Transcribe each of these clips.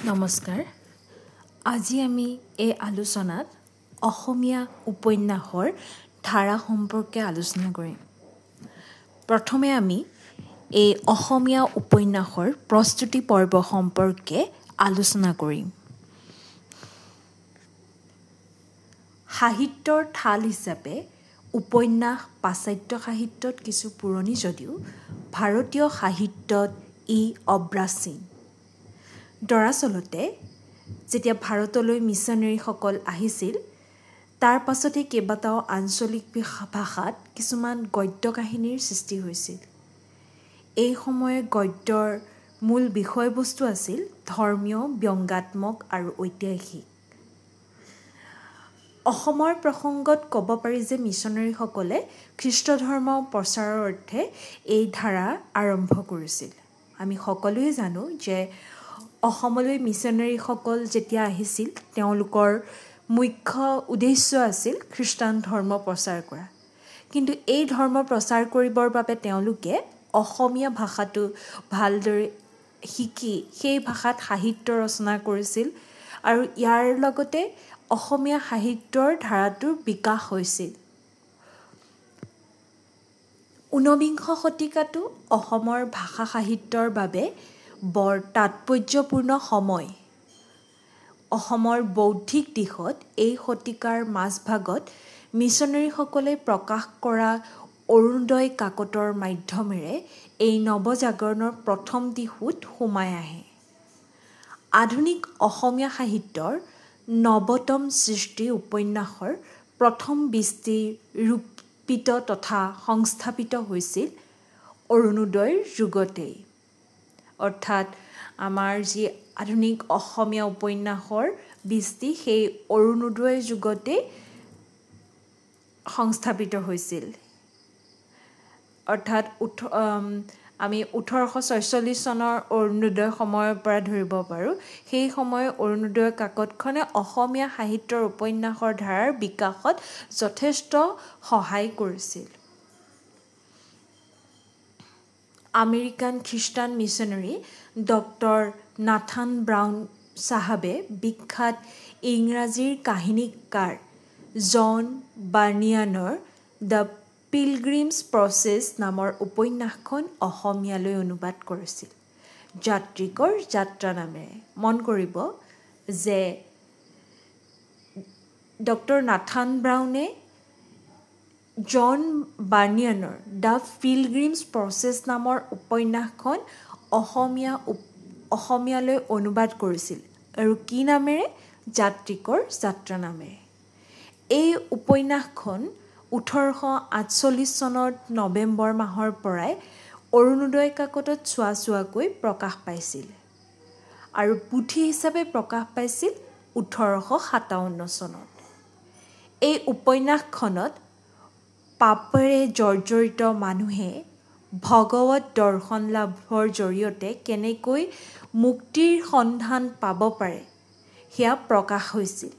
নমস্কাৰ। আজি আমি এই আলোচনাত অসমীয়া উপন্যাসৰ ধাৰা সম্পৰ্কে আলোচনা কৰিম। প্ৰথমে আমি এই অসমীয়া উপন্যাসৰ প্ৰস্তুতি পৰ্ব সম্পৰ্কে আলোচনা কৰিম। সাহিত্যৰ ঠাল হিচাপে উপন্যাস পাশ্চাত্য সাহিত্যত কিছু পুৰণি যদিও ভাৰতীয় সাহিত্যত ই অব্ৰাচীন। দৰাচলতে যেতিয়া ভাৰতলৈ মিছনেৰীসকল আহিছিল তাৰ পাছতে কেইবাটাও আঞ্চলিক ভাষাত কিছুমান গদ্য কাহিনীৰ সৃষ্টি হৈছিল। এই সময়ে গদ্যৰ মূল বিষয়বস্তু আছিল ধৰ্মীয়, ব্যংগাত্মক আৰু ঐতিহাসিক। অসমৰ প্ৰসংগত ক'ব পাৰি যে মিছনেৰীসকলে খ্ৰীষ্ট ধৰ্ম প্ৰচাৰৰ অৰ্থে এই ধাৰা আৰম্ভ কৰিছিল। আমি সকলোৱে জানো যে অসমলৈ মিছনেৰীসকল যেতিয়া আহিছিল তেওঁলোকৰ মুখ্য উদ্দেশ্য আছিল খ্ৰীষ্টান ধৰ্ম প্ৰচাৰ কৰা। কিন্তু এই ধৰ্ম প্ৰচাৰ কৰিবৰ বাবে তেওঁলোকে অসমীয়া ভাষাটো ভালদৰে শিকি সেই ভাষাত সাহিত্য ৰচনা কৰিছিল আৰু ইয়াৰ লগতে অসমীয়া সাহিত্যৰ ধাৰাটোৰ বিকাশ হৈছিল। ঊনবিংশ শতিকাটো অসমৰ ভাষা সাহিত্যৰ বাবে বৰ তাৎপৰ্যপূৰ্ণ সময়। অসমৰ বৌদ্ধিক দিশত এই শতিকাৰ মাজভাগত মিছনেৰীসকলে প্ৰকাশ কৰা অৰুণোদয় কাকতৰ মাধ্যমেৰে এই নৱজাগৰণৰ প্ৰথম দিশত সোমাই আহে। আধুনিক অসমীয়া সাহিত্যৰ নৱতম সৃষ্টি উপন্যাসৰ প্ৰথম বৃষ্টি ৰূপিত তথা সংস্থাপিত হৈছিল অৰুণোদয়ৰ যুগতেই। অৰ্থাৎ আমাৰ যি আধুনিক অসমীয়া উপন্যাসৰ বৃষ্টি সেই অৰুণোদয় যুগতে সংস্থাপিত হৈছিল। অৰ্থাৎ আমি 1846 চনৰ অৰুণোদয় সময়ৰ পৰা ধৰিব পাৰোঁ। সেই সময়ৰ অৰুণোদয় কাকতখনে অসমীয়া সাহিত্যৰ উপন্যাসৰ ধাৰাৰ বিকাশত যথেষ্ট সহায় কৰিছিল। আমেৰিকান খ্ৰীষ্টান মিছনেৰী ডক্টৰ নাথান ব্ৰাউন চাহাবে বিখ্যাত ইংৰাজীৰ কাহিনীকাৰ জন বাৰ্নিয়ানৰ দ্য পিলগ্ৰিমছ প্ৰচেছ নামৰ উপন্যাসখন অসমীয়ালৈ অনুবাদ কৰিছিল যাত্ৰীকৰ যাত্ৰা নামেৰে। মন কৰিব যে ডক্টৰ নাথান ব্ৰাউনে জন বাৰ্নিয়ানৰ দ্য পিলগ্ৰিমছ প্ৰচেছ নামৰ উপন্যাসখন অসমীয়ালৈ অনুবাদ কৰিছিল আৰু কি নামেৰে? যাত্ৰীকৰ যাত্ৰা নামেৰে। এই উপন্যাসখন 1848 চনত নৱেম্বৰ মাহৰ পৰাই অৰুণোদয় কাকতত চোৱাকৈ প্ৰকাশ পাইছিল আৰু পুথি হিচাপে প্ৰকাশ পাইছিল 1857 চনত। এই উপন্যাসখনত পাপেৰে জৰ্জৰিত মানুহে ভগৱত দৰ্শন লাভৰ জৰিয়তে কেনেকৈ মুক্তিৰ সন্ধান পাব পাৰে সেয়া প্ৰকাশ হৈছিল।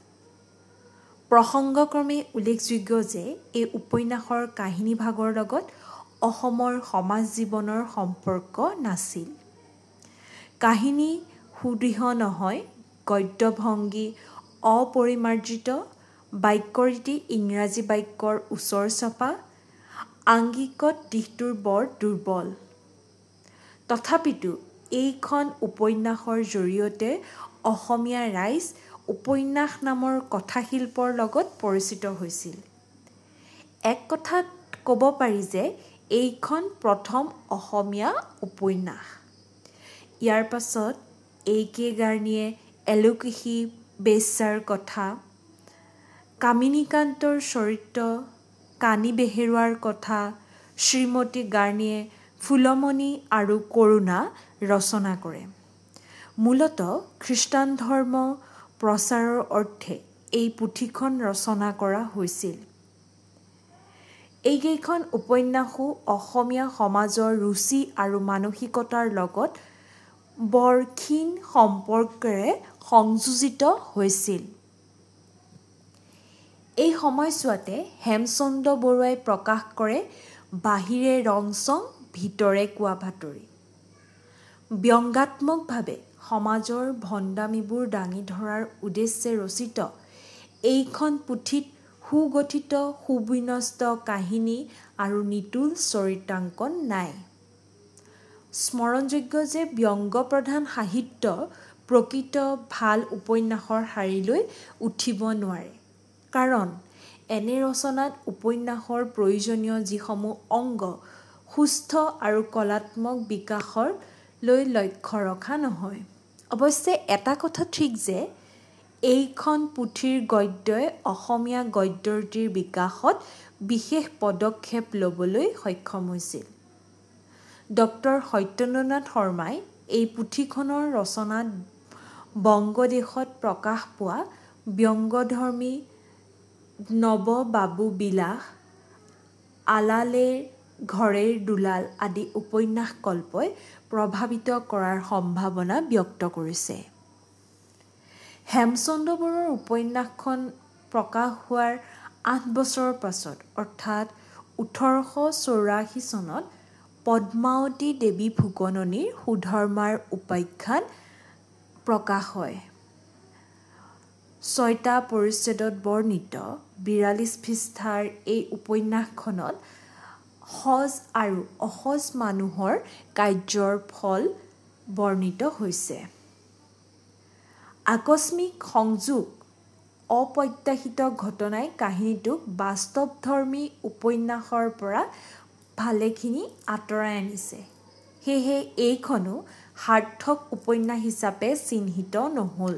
প্ৰসংগক্ৰমে উল্লেখযোগ্য যে এই উপন্যাসৰ কাহিনীভাগৰ লগত অসমৰ সমাজ জীৱনৰ সম্পৰ্ক নাছিল। কাহিনী সুদৃঢ় নহয়, গদ্যভংগী অপৰিমাৰ্জিত, বাক্যৰীতি ইংৰাজী বাক্যৰ ওচৰ চপা, আংগিকত দিশটোৰ বৰ দুৰ্বল। তথাপিতো এইখন উপন্যাসৰ জৰিয়তে অসমীয়া ৰাইজ উপন্যাস নামৰ কথাশিল্পৰ লগত পৰিচিত হৈছিল। এক কথাত ক'ব পাৰি যে এইখন প্ৰথম অসমীয়া উপন্যাস। ইয়াৰ পাছত A.K. গাৰ্ণীয়ে এলোকেশী বেশ্যাৰ কথা, কামিনীকান্তৰ চৰিত্ৰ, কানী বেহেৰুৱাৰ কথা, শ্ৰীমতী গাৰ্ণীয়ে ফুলমণি আৰু কৰুণা ৰচনা কৰে। মূলতঃ খ্ৰীষ্টান ধৰ্ম প্ৰচাৰৰ অৰ্থে এই পুথিখন ৰচনা কৰা হৈছিল। এইকেইখন উপন্যাসো অসমীয়া সমাজৰ ৰুচি আৰু মানসিকতাৰ লগত বৰ ক্ষীণ সম্পৰ্কেৰে সংযোজিত হৈছিল। এই সময়ছোৱাতে হেমচন্দ্ৰ বৰুৱাই প্ৰকাশ কৰে বাহিৰে ৰংচং ভিতৰে কোৱা বাতৰি। ব্যংগাত্মকভাৱে সমাজৰ ভণ্ডামিবোৰ দাঙি ধৰাৰ উদ্দেশ্যে ৰচিত এইখন পুথিত সুগঠিত সুবিন্যস্ত কাহিনী আৰু নিতুল চৰিত্ৰাংকন নাই। স্মৰণযোগ্য যে ব্যংগপ্ৰধান সাহিত্য প্ৰকৃত ভাল উপন্যাসৰ শাৰীলৈ উঠিব নোৱাৰে, কাৰণ এনে ৰচনাত উপন্যাসৰ প্ৰয়োজনীয় যিসমূহ অংগ সুস্থ আৰু কলাত্মক বিকাশৰ লৈ লক্ষ্য ৰখা নহয়। অৱশ্যে এটা কথা ঠিক যে এইখন পুথিৰ গদ্যই অসমীয়া গদ্যৰীতিৰ বিকাশত বিশেষ পদক্ষেপ ল'বলৈ সক্ষম হৈছিল। ডক্টৰ সত্যেন্দ্ৰনাথ শৰ্মাই এই পুথিখনৰ ৰচনাত বংগদেশত প্ৰকাশ পোৱা ব্যংগধৰ্মী নৱবাবু বিলাস, আলালেৰ ঘৰেৰ দুলাল আদি উপন্যাস কল্পই প্ৰভাৱিত কৰাৰ সম্ভাৱনা ব্যক্ত কৰিছে। হেমচন্দ্ৰ বৰুৱাৰ উপন্যাসখন প্ৰকাশ হোৱাৰ ৮ বছৰৰ পাছত অৰ্থাৎ ১৮৮৪ চনত পদ্মাৱতী দেৱী ফুকননীৰ সুধৰ্মাৰ উপাখ্যান প্ৰকাশ হয়। ৬টা পৰিচ্ছেদত বৰ্ণিত ৪২ পৃষ্ঠাৰ এই উপন্যাসখনত সজ আৰু অসজ মানুহৰ কাৰ্যৰ ফল বৰ্ণিত হৈছে। আকস্মিক সংযোগ, অপ্ৰত্যাশিত ঘটনাই কাহিনীটোক বাস্তৱধৰ্মী উপন্যাসৰ পৰা ভালেখিনি আঁতৰাই আনিছে। সেয়েহে এইখনো সাৰ্থক উপন্যাস হিচাপে চিহ্নিত নহ'ল।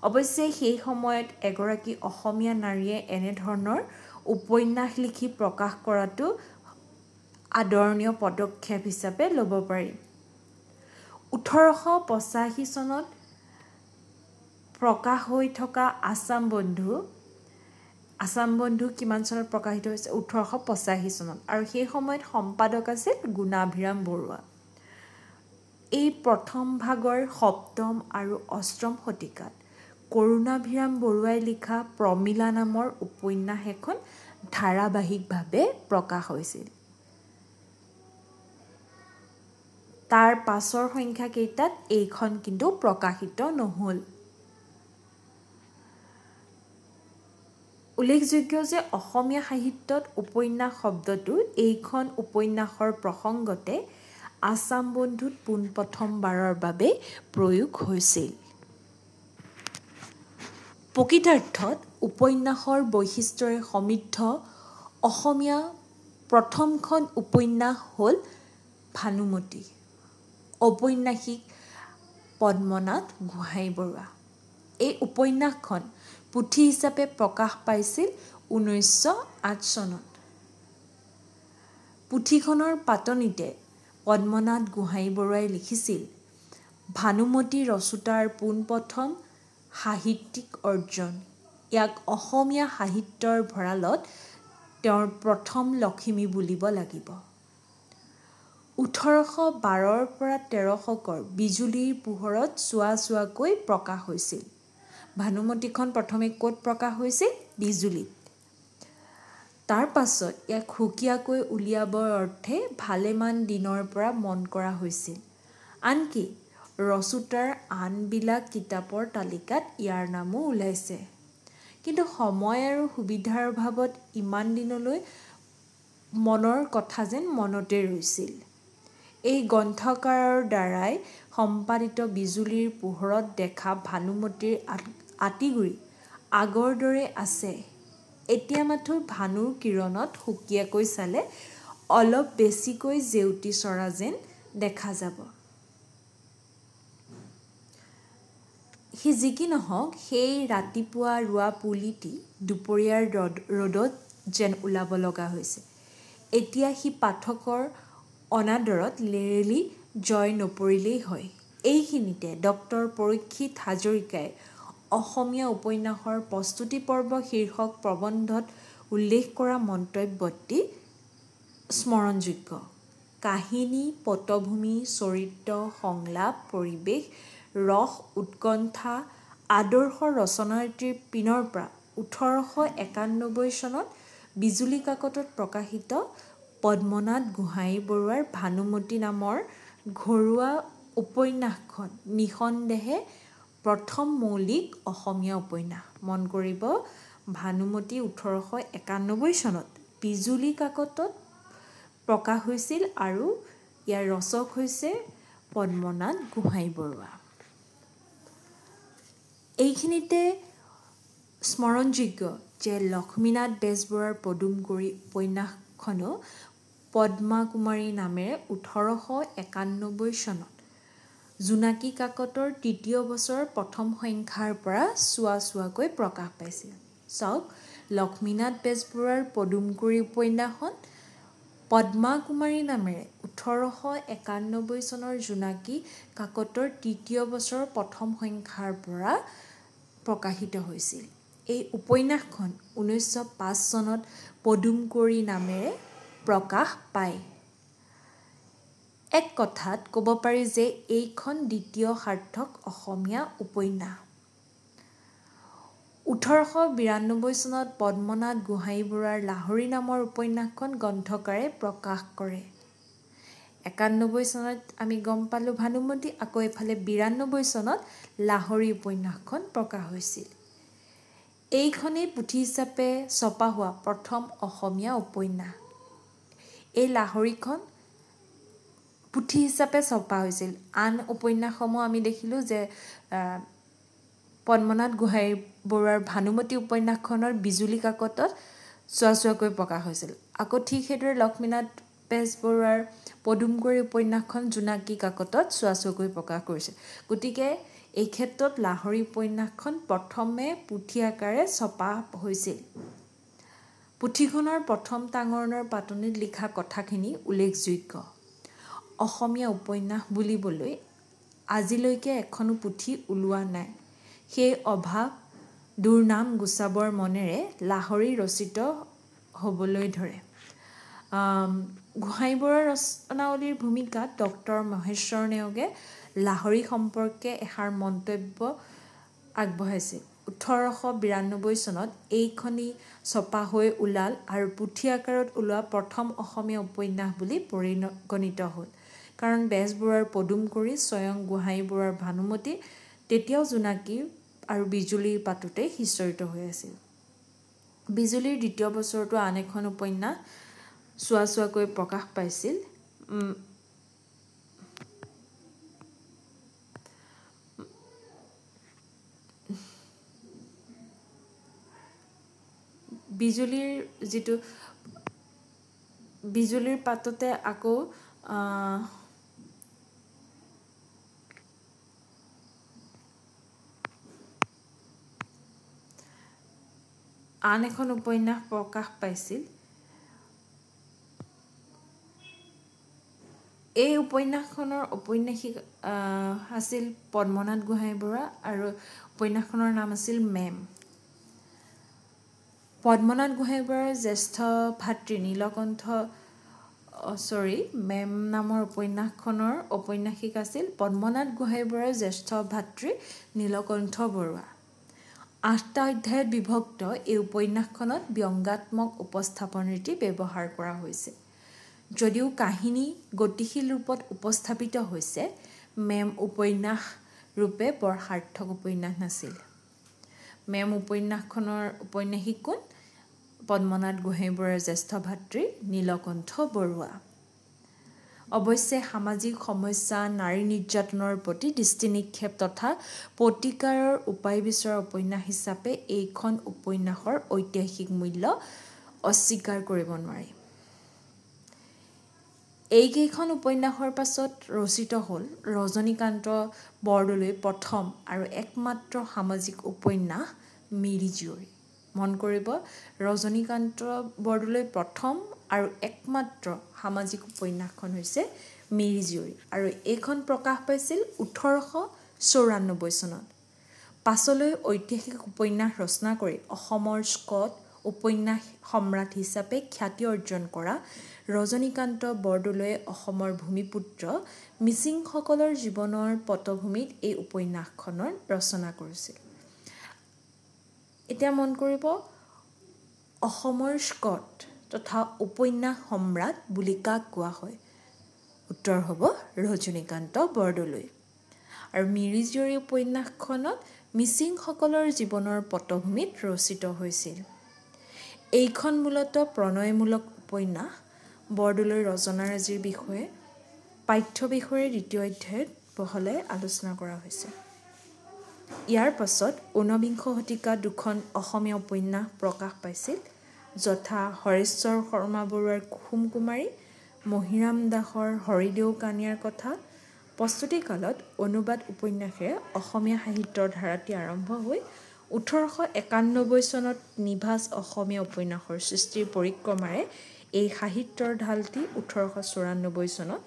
অৱশ্যে সেই সময়ত এগৰাকী অসমীয়া নাৰীয়ে এনেধৰণৰ উপন্যাস লিখি প্ৰকাশ কৰাটো আদৰণীয় পদক্ষেপ হিচাপে ল'ব পাৰি। ১৮৮৫ চনত প্ৰকাশ হৈ থকা আছাম বন্ধু কিমান চনত প্ৰকাশিত হৈছে? ১৮৮৫ চনত। আৰু সেই সময়ত সম্পাদক আছিল গুণাভিৰাম বৰুৱা। এই প্ৰথম ভাগৰ ৭ম আৰু ৮ম শতিকাত কৰুণাভিৰাম বৰুৱাই লিখা প্ৰমীলা নামৰ উপন্যাস এখন ধাৰাবাহিকভাৱে প্ৰকাশ হৈছিল। তাৰ পাছৰ সংখ্যা কেইটাত এইখন কিন্তু প্ৰকাশিত নহ'ল। উল্লেখযোগ্য যে অসমীয়া সাহিত্যত উপন্যাস শব্দটো এইখন উপন্যাসৰ প্ৰসংগতে আছাম বন্ধুত পোনপ্ৰথমবাৰৰ বাবে প্ৰয়োগ হৈছিল। প্ৰকৃতাৰ্থত উপন্যাসৰ বৈশিষ্ট্যৰে সমৃদ্ধ অসমীয়া প্ৰথমখন উপন্যাস হ'ল ভানুমতী। ঔপন্যাসিক পদ্মনাথ গোহাঞিবৰুৱা। এই উপন্যাসখন পুথি হিচাপে প্ৰকাশ পাইছিল ১৯০৮ চনত। পুথিখনৰ পাতনিতে পদ্মনাথ গোহাঞিবৰুৱাই লিখিছিল, ভানুমতী ৰচোতাৰ পোনপ্ৰথম সাহিত্যিক অৰ্জন। ইয়াক অসমীয়া সাহিত্যৰ ভঁৰালত তেওঁৰ প্ৰথম লখিমী বুলিব লাগিব। ১৮১২ৰ পৰা ১৩00ৰ বিজুলীৰ পোহৰত চোৱাকৈ প্ৰকাশ হৈছিল। ভানুমতীখন প্ৰথমে ক'ত প্ৰকাশ হৈছিল? বিজুলীত। তাৰ পাছত ইয়াক সুকীয়াকৈ উলিয়াবৰ অৰ্থে ভালেমান দিনৰ পৰা মন কৰা হৈছিল। আনকি ৰচোতাৰ আনবিলাক কিতাপৰ তালিকাত ইয়াৰ নামো ওলাইছে। কিন্তু সময় আৰু সুবিধাৰ অভাৱত ইমান দিনলৈ মনৰ কথা যেন মনতে ৰৈছিল। এই গ্ৰন্থকাৰৰ দ্বাৰাই সম্পাদিত বিজুলীৰ পোহৰত দেখা ভানুমতীৰ আঁতিগুৰি আগৰ দৰে আছে। এতিয়া মাথো ভানুৰ কিৰণত সুকীয়াকৈ চালে অলপ বেছিকৈ জেউতি চৰা যেন দেখা যাব। সি যি কি নহওক, সেই ৰাতিপুৱা ৰোৱা পুলিটি দুপৰীয়াৰ ৰ'দত যেন ওলাব লগা হৈছে। এতিয়া সি পাঠকৰ অনাদৰত লেৰেলি জয় নপৰিলেই হয়। এইখিনিতে ডক্টৰ পৰীক্ষিত হাজৰিকাই অসমীয়া উপন্যাসৰ প্ৰস্তুতি পৰ্ব শীৰ্ষক প্ৰবন্ধত উল্লেখ কৰা মন্তব্যটি স্মৰণযোগ্য। কাহিনী, পটভূমি, চৰিত্ৰ, সংলাপ, পৰিৱেশ, ৰস, উৎকণ্ঠা, আদৰ্শ ৰচনাৰীতিৰ পিনৰ পৰা ১৮৯১ চনত বিজুলী কাকতত প্ৰকাশিত পদ্মনাথ গোহাঞিবৰুৱাৰ ভানুমতী নামৰ ঘৰুৱা উপন্যাসখন নিঃসন্দেহে প্ৰথম মৌলিক অসমীয়া উপন্যাস। মন কৰিব, ভানুমতী 1891 চনত বিজুলী কাকতত প্ৰকাশ হৈছিল আৰু ইয়াৰ ৰচক হৈছে পদ্মনাথ গোহাঞিবৰুৱা। এইখিনিতে স্মৰণযোগ্য যে লক্ষ্মীনাথ বেজবৰুৱাৰ পদুম কুঁৱৰী উপন্যাসখনো পদ্মা কুমাৰী নামেৰে 1891 চনত জোনাকী কাকতৰ ৩য় বছৰৰ প্ৰথম সংখ্যাৰ পৰা চোৱাকৈ প্ৰকাশ পাইছিল। চাওক, লক্ষ্মীনাথ বেজবৰুৱাৰ পদুম কুঁৱৰী উপন্যাসখন পদ্মা কুমাৰী নামেৰে 1891 চনৰ জোনাকী কাকতৰ ৩য় বছৰৰ প্ৰথম সংখ্যাৰ পৰা প্ৰকাশিত হৈছিল। এই উপন্যাসখন 1905 চনত পদুম কুঁৱৰী নামেৰে প্ৰকাশ পায়। এক কথাত ক'ব পাৰি যে এইখন দ্বিতীয় সাৰ্থক অসমীয়া উপন্যাস। 1892 চনত পদ্মনাথ গোহাঞিবৰুৱাৰ লাহৰী নামৰ উপন্যাসখন গ্ৰন্থকাৰে প্ৰকাশ কৰে। 91 চনত আমি গম পালোঁ ভানুমতী, আকৌ এফালে 92 চনত লাহৰী উপন্যাসখন প্ৰকাশ হৈছিল। এইখনেই পুথি হিচাপে ছপা হোৱা প্ৰথম অসমীয়া উপন্যাস। এই লাহৰীখন পুথি হিচাপে ছপা হৈছিল। আন উপন্যাসসমূহ আমি দেখিলোঁ যে পদ্মনাথ গোহাঞিবৰুৱাৰ ভানুমতী উপন্যাসখনৰ বিজুলী কাকতত চোৱাকৈ প্ৰকাশ হৈছিল। আকৌ ঠিক সেইদৰে লক্ষ্মীনাথ বেজবৰুৱাৰ পদুম কুঁৱৰী উপন্যাসখন জোনাকী কাকতত চোৱাকৈ প্ৰকাশ কৰিছিল। গতিকে এই ক্ষেত্ৰত লাহৰী উপন্যাসখন প্ৰথমে পুথি আকাৰে ছপা হৈছিল। পুথিখনৰ প্ৰথম টাঙৰণৰ পাতনিত লিখা কথাখিনি উল্লেখযোগ্য। অসমীয়া উপন্যাস বুলিবলৈ আজিলৈকে এখনো পুথি ওলোৱা নাই। সেই অভাৱ দুৰ্নাম গুচাবৰ মনেৰে লাহৰী ৰচিত হ'বলৈ ধৰে। গোহাঞিবৰুৱাৰ ৰচনাৱলীৰ ভূমিকাত ডক্টৰ মহেশ্বৰ নেওগে লাহৰী সম্পৰ্কে এষাৰ মন্তব্য আগবঢ়াইছিল। 1892 চনত এইখনি ছপা হৈ ওলাল আৰু পুথি আকাৰত ওলোৱা প্ৰথম অসমীয়া উপন্যাস বুলি পৰিগণিত হ'ল। কাৰণ বেজবৰুৱাৰ পদুম কুঁৱৰী, স্বয়ং গোহাঞিবৰুৱাৰ ভানুমতী তেতিয়াও জোনাকী আৰু বিজুলীৰ পাততেই সিঁচৰিত হৈ আছিল। বিজুলীৰ 2য় বছৰতো আন এখন উপন্যাস চোৱাকৈ প্ৰকাশ পাইছিল। বিজুলীৰ পাততে আকৌ আন এখন উপন্যাস প্ৰকাশ পাইছিল। এই উপন্যাসখনৰ ঔপন্যাসিক আছিল পদ্মনাথ গোহাঞিবৰুৱা আৰু উপন্যাসখনৰ নাম আছিল মেম। পদ্মনাথ গোহাঞিবৰুৱাৰ জ্যেষ্ঠ ভাতৃ মেম নামৰ উপন্যাসখনৰ ঔপন্যাসিক আছিল পদ্মনাথ গোহাঞিবৰুৱাৰ জ্যেষ্ঠ ভাতৃ নীলকণ্ঠ বৰুৱা। 8টা অধ্যায়ত বিভক্ত এই উপন্যাসখনত ব্যংগাত্মক উপস্থাপন ৰীতি ব্যৱহাৰ কৰা হৈছে। যদিও কাহিনী গতিশীল ৰূপত উপস্থাপিত হৈছে, মেম উপন্যাস ৰূপে বৰ সাৰ্থক উপন্যাস নাছিল। মেম উপন্যাসখনৰ ঔপন্যাসিক কোন? পদ্মনাথ গোহাঞিবৰুৱাৰ জ্যেষ্ঠ ভাতৃ নীলকণ্ঠ বৰুৱা। অৱশ্যে সামাজিক সমস্যা, নাৰী নিৰ্যাতনৰ প্ৰতি দৃষ্টি নিক্ষেপ তথা প্ৰতিকাৰৰ উপায় বিচৰা উপন্যাস হিচাপে এইখন উপন্যাসৰ ঐতিহাসিক মূল্য অস্বীকাৰ কৰিব নোৱাৰি। এইকেইখন উপন্যাসৰ পাছত ৰচিত হ'ল ৰজনীকান্ত বৰদলৈৰ প্ৰথম আৰু একমাত্ৰ সামাজিক উপন্যাস মিৰি জীয়ৰী। মন কৰিব, ৰজনীকান্ত বৰদলৈৰ প্ৰথম আৰু একমাত্ৰ সামাজিক উপন্যাসখন হৈছে মিৰি জীয়ৰী আৰু এইখন প্ৰকাশ পাইছিল 1894 চনত। পাছলৈ ঐতিহাসিক উপন্যাস ৰচনা কৰি অসমৰ স্কট উপন্যাস সম্ৰাট হিচাপে খ্যাতি অৰ্জন কৰা ৰজনীকান্ত বৰদলৈয়ে অসমৰ ভূমিপুত্ৰ মিচিংসকলৰ জীৱনৰ পটভূমিত এই উপন্যাসখনৰ ৰচনা কৰিছিল। এতিয়া মন কৰিব, অসমৰ স্কট তথা উপন্যাস সম্ৰাট বুলি কাক কোৱা হয়? উত্তৰ হ'ব ৰজনীকান্ত বৰদলৈ। আৰু মিৰিজীয়ৰী উপন্যাসখনত মিচিংসকলৰ জীৱনৰ পটভূমিত ৰচিত হৈছিল। এইখন মূলতঃ প্ৰণয়মূলক উপন্যাস। বৰদলৈৰ ৰচনাৰাজিৰ বিষয়ে পাঠ্য বিষয়ৰ ২য় অধ্যায়ত বহলাই আলোচনা কৰা হৈছে। ইয়াৰ পাছত ঊনবিংশ শতিকাত 2খন অসমীয়া উপন্যাস প্ৰকাশ পাইছিল, যথা হৰেশ্বৰ শৰ্মা বৰুৱাৰ কুসুম কুমাৰী, মহিৰাম দাসৰ হৰিদেউ কাণীয়াৰ কথা। প্ৰস্তুতিকালত অনুবাদ উপন্যাসেৰে অসমীয়া সাহিত্যৰ ধাৰাটি আৰম্ভ হৈ 1891 চনত নিভাঁজ অসমীয়া উপন্যাসৰ সৃষ্টিৰ পৰিক্ৰমাৰে এই সাহিত্যৰ ঢালটি 1894 চনত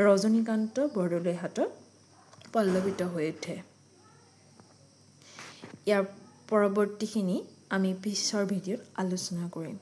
ৰজনীকান্ত বৰদলৈৰ হাতত পল্লৱিত হৈ উঠে। ইয়াৰ পৰৱৰ্তীখিনি আমি পিছৰ ভিডিঅ'ত আলোচনা কৰিম।